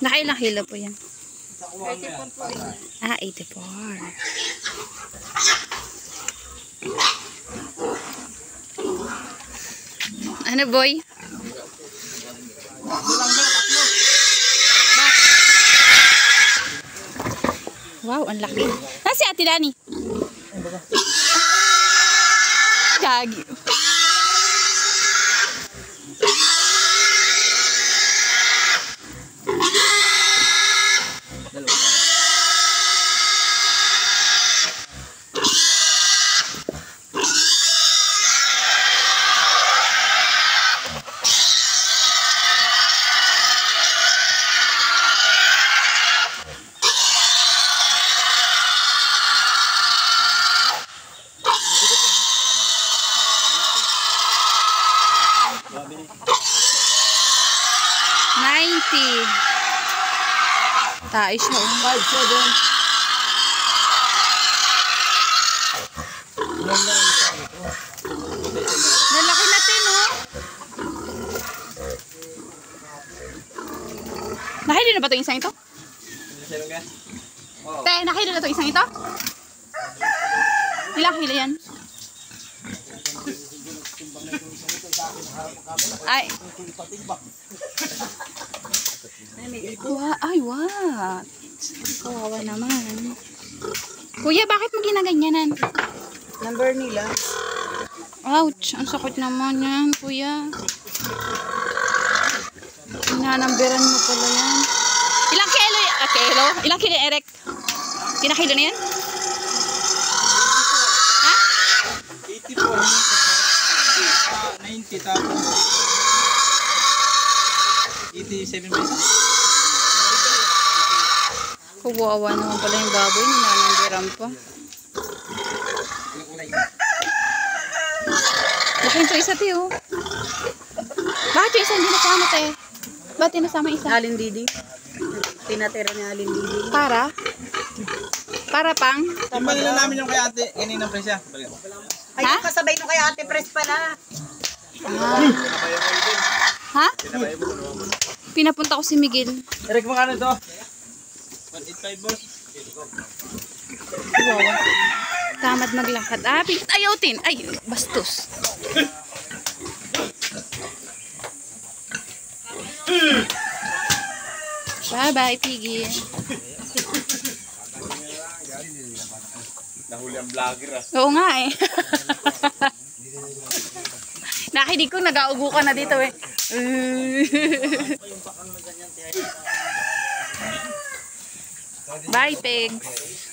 Nakailang kilo po yan? 84 po rin. Ah, 84. Ano, boy? Wow, ang laki. Si Ate Dani. Gagi. Tayo siya. 5'7". Nalaki natin, oh. Nakahilo na ba ito isang ito? Te, nakahilo na ito isang ito? Ilang kilo yan? Ay. Ay, what? Kawawa naman. Kuya, bakit mo ginaganyanan? Number nila. Ouch, ang sakit naman yan, kuya. Nanamberan mo pala yan. Ilang kilo yan? Kilo? Ilang kilo yan, Eric? Kinakilo na yan? Ha? 84. 90 tapos 87 pesos. Kawawa naman pala yung baboy. Nanamberan pa. Laking to isa, tiyo. Bakit yung isa hindi nasama, te? Bakit tinasama isa? Alin Didi. Tinatira ni Alin Didi. Para? Para pang? Timbangin na namin yung kay ate. Ganyan ang presya. Ay, Ha? kasabay nung kay Ate Pres pala. Ha? Pinapunta ko si Miguel. Eric, magkano ito? 185 boss. Wow. Tamad maglakad. Ah, pilit ayutin. Ay, bastos. Bye-bye, Piggy. Nahuli ang vlogger ah. Oo nga eh. Nakinig ko, nag-augo ka na dito eh. Bye, pigs.